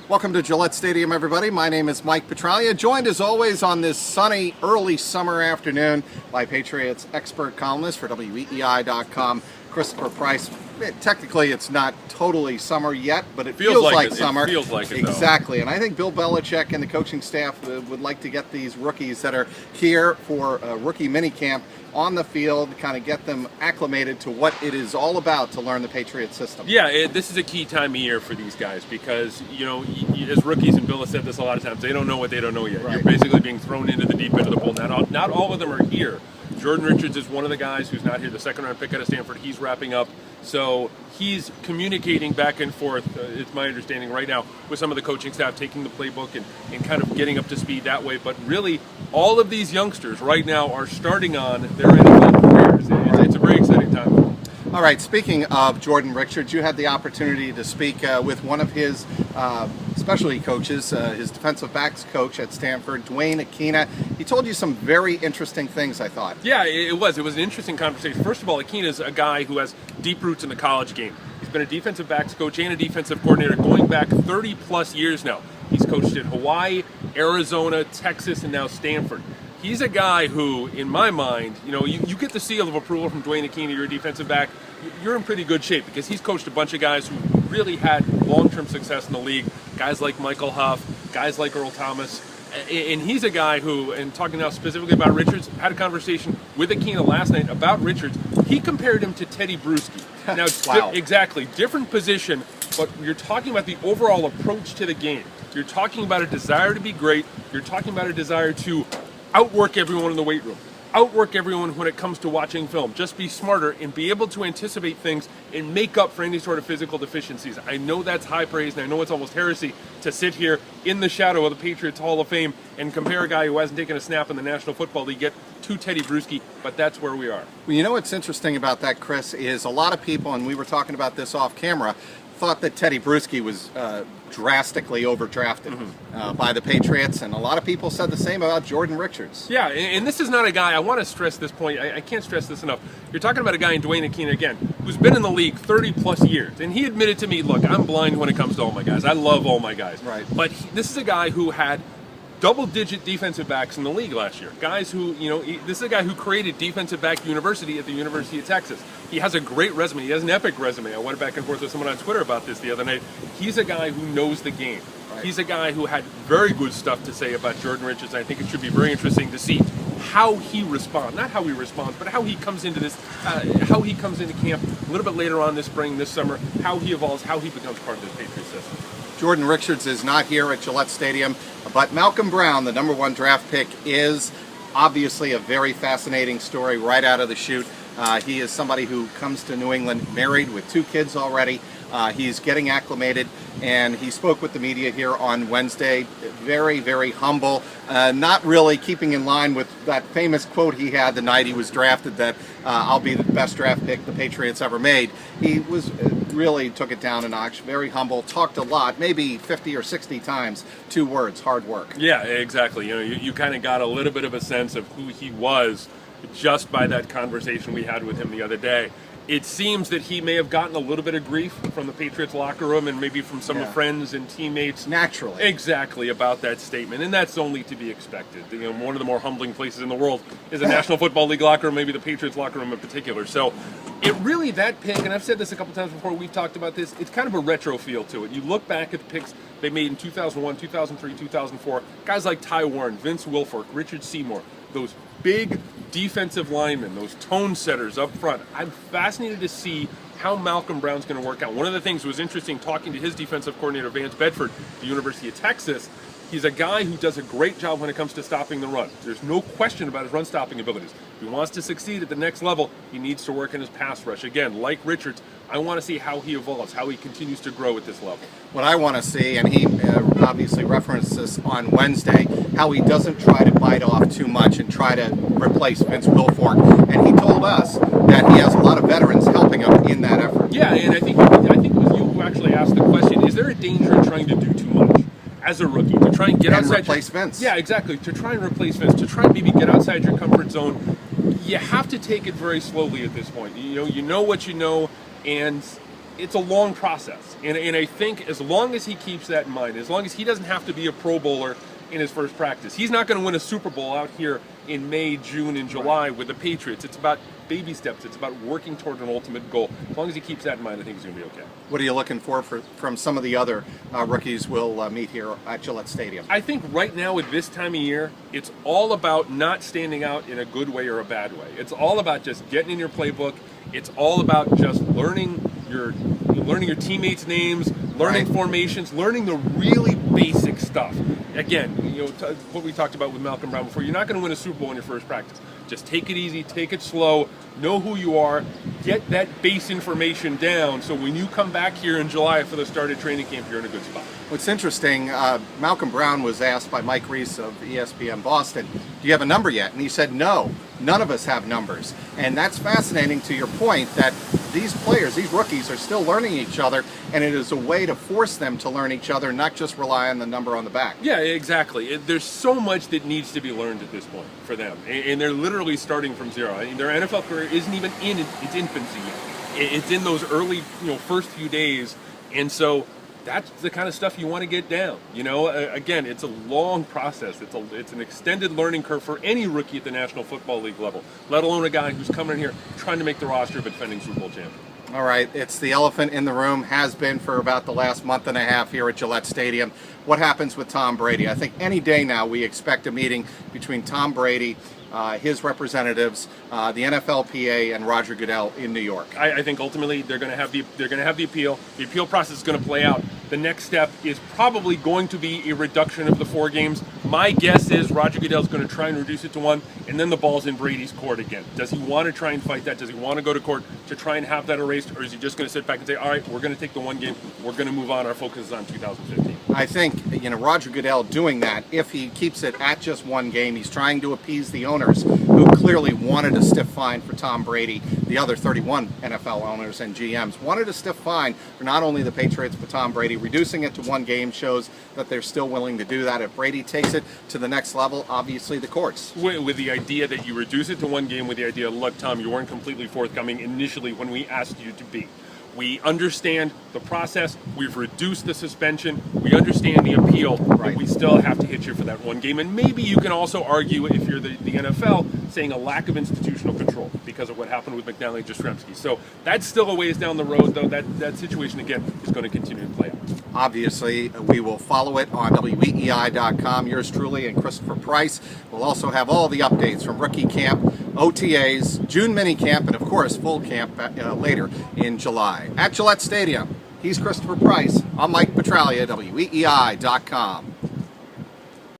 Welcome to Gillette Stadium, everybody. My name is Mike Petraglia, joined as always on this sunny, early summer afternoon by Patriots expert columnist for WEEI.com, Christopher Price. Technically, it's not totally summer yet, but it feels like summer. It feels like it, exactly. And I think Bill Belichick and the coaching staff would like to get these rookies that are here for a rookie minicamp on the field, kind of get them acclimated to what it is all about to learn the Patriots system. Yeah, this is a key time of year for these guys because, you know, as rookies, and Bill has said this a lot of times, they don't know what they don't know yet. Right. You're basically being thrown into the deep end of the pool. Not all of them are here. Jordan Richards is one of the guys who's not here, the second-round pick out of Stanford. He's wrapping up. So he's communicating back and forth, it's my understanding right now, with some of the coaching staff, taking the playbook and kind of getting up to speed that way. But really, all of these youngsters right now are starting on their NFL careers. It's a very exciting time for them. All right, speaking of Jordan Richards, you had the opportunity to speak with one of his specialty coaches, his defensive backs coach at Stanford, Dwayne Akina. He told you some very interesting things, I thought. Yeah, it was an interesting conversation. First of all, Akina's a guy who has deep roots in the college game. He's been a defensive backs coach and a defensive coordinator going back 30-plus years now. He's coached in Hawaii, Arizona, Texas, and now Stanford. He's a guy who, in my mind, you know, you get the seal of approval from Dwayne Akina, you're a defensive back, you're in pretty good shape because he's coached a bunch of guys who really had long-term success in the league, guys like Michael Huff, guys like Earl Thomas, and he's a guy who, and talking now specifically about Richards, had a conversation with Akina last night about Richards. He compared him to Teddy Bruschi. Now, wow. Exactly, different position, but you're talking about the overall approach to the game. You're talking about a desire to be great. You're talking about a desire to outwork everyone in the weight room, outwork everyone when it comes to watching film, just be smarter and be able to anticipate things and make up for any sort of physical deficiencies. I know that's high praise, and I know it's almost heresy to sit here in the shadow of the Patriots Hall of Fame and compare a guy who hasn't taken a snap in the National Football League yet to Teddy Bruschi, but that's where we are. Well, you know what's interesting about that, Chris, is a lot of people, and we were talking about this off camera, thought that Teddy Bruschi was drastically overdrafted by the Patriots, and a lot of people said the same about Jordan Richards. Yeah, and this is not a guy, I want to stress this point, I can't stress this enough. You're talking about a guy in Dwayne Akina, again, who's been in the league 30-plus years, and he admitted to me, look, I'm blind when it comes to all my guys. I love all my guys. Right. But this is a guy who had double-digit defensive backs in the league last year. Guys who, you know, this is a guy who created defensive back university at the University of Texas. He has a great resume. He has an epic resume. I went back and forth with someone on Twitter about this the other night. He's a guy who knows the game. Right. He's a guy who had very good stuff to say about Jordan Richards. I think it should be very interesting to see how he responds. Not how he responds, but how he comes into this, how he comes into camp a little bit later on this spring, this summer, how he evolves, how he becomes part of this Patriots system. Jordan Richards is not here at Gillette Stadium, but Malcom Brown, the #1 draft pick, is obviously a very fascinating story right out of the chute. He is somebody who comes to New England married with 2 kids already. He's getting acclimated, and he spoke with the media here on Wednesday. Very, very humble, not really keeping in line with that famous quote he had the night he was drafted that I'll be the best draft pick the Patriots ever made. He was really took it down a notch, very humble, talked a lot, maybe 50 or 60 times, 2 words, hard work. Yeah, exactly. You know, you kind of got a little bit of a sense of who he was just by that conversation we had with him the other day. It seems that he may have gotten a little bit of grief from the Patriots locker room and maybe from some friends and teammates. Naturally. Exactly, about that statement, and that's only to be expected. You know, one of the more humbling places in the world is a National Football League locker room, maybe the Patriots locker room in particular. So it really, that pick, and I've said this a couple times before, we've talked about this, it's kind of a retro feel to it. You look back at the picks they made in 2001, 2003, 2004, guys like Ty Warren, Vince Wilfork, Richard Seymour, those big defensive linemen, those tone setters up front. I'm fascinated to see how Malcom Brown's going to work out. One of the things that was interesting talking to his defensive coordinator, Vance Bedford, at the University of Texas, he's a guy who does a great job when it comes to stopping the run. There's no question about his run-stopping abilities. If he wants to succeed at the next level, he needs to work in his pass rush. Again, like Richards, I want to see how he evolves, how he continues to grow at this level. What I want to see, and he obviously referenced this on Wednesday, how he doesn't try to bite off too much and try to replace Vince Wilfork. And he told us that he has a lot of veterans helping him in that effort. Yeah, and I think it was you who actually asked the question, is there a danger in trying to do too much as a rookie, to try and get outside replace Vince? Yeah, exactly, to try and replace Vince, to try and maybe get outside your comfort zone. You have to take it very slowly at this point. You know what you know, and it's a long process. And I think as long as he keeps that in mind, as long as he doesn't have to be a Pro Bowler in his first practice, he's not going to win a Super Bowl out here in May, June, and July with the Patriots. It's about baby steps. It's about working toward an ultimate goal. As long as he keeps that in mind, I think he's going to be okay. What are you looking for from some of the other rookies we'll meet here at Gillette Stadium? I think right now at this time of year, it's all about not standing out in a good way or a bad way. It's all about just getting in your playbook. It's all about just learning your teammates' names, learning formations, learning the really basic stuff. Again, what we talked about with Malcom Brown before, you're not going to win a Super Bowl in your first practice. Just take it easy, take it slow, know who you are, get that base information down, so when you come back here in July for the start of training camp, you're in a good spot. What's interesting, Malcom Brown was asked by Mike Reese of ESPN Boston, do you have a number yet? And he said, no, none of us have numbers. And that's fascinating to your point that these players, these rookies, are still learning each other, and it is a way to force them to learn each other, not just rely on the number on the back. Yeah, exactly. There's so much that needs to be learned at this point for them, and they're literally starting from zero. I mean, their NFL career isn't even in its infancy yet. It's in those early, first few days, and so that's the kind of stuff you want to get down. Again, it's a long process. It's an extended learning curve for any rookie at the National Football League level, let alone a guy who's coming in here trying to make the roster of a defending Super Bowl champion. All right, it's the elephant in the room, has been for about the last month and a half here at Gillette Stadium. What happens with Tom Brady? I think any day now we expect a meeting between Tom Brady, his representatives, the NFLPA, and Roger Goodell in New York. I think ultimately they're going to have the appeal. The appeal process is going to play out. The next step is probably going to be a reduction of the 4 games. My guess is Roger Goodell is going to try and reduce it to 1, and then the ball's in Brady's court again. Does he want to try and fight that? Does he want to go to court to try and have that erased, or is he just going to sit back and say, all right, we're going to take the 1 game, we're going to move on, our focus is on 2015? I think, Roger Goodell doing that, if he keeps it at just 1 game, he's trying to appease the owners who clearly wanted a stiff fine for Tom Brady. The other 31 NFL owners and GMs wanted a stiff fine for not only the Patriots but Tom Brady. Reducing it to 1 game shows that they're still willing to do that. If Brady takes it to the next level, obviously the courts. With the idea that you reduce it to 1 game with the idea, look, Tom, you weren't completely forthcoming initially when we asked you to be. We understand the process. We've reduced the suspension. We understand the appeal, but we still have to hit you for that 1 game. And maybe you can also argue, if you're the NFL, saying a lack of institutional control because of what happened with McNally and Jastrzemski. So that's still a ways down the road, though. That situation, again, is going to continue to play out. Obviously, we will follow it on WEEI.com. Yours truly and Christopher Price. We'll also have all the updates from rookie camp, OTAs, June minicamp, and of course full camp later in July. At Gillette Stadium, he's Christopher Price. I'm Mike Petraglia, WEEI.com.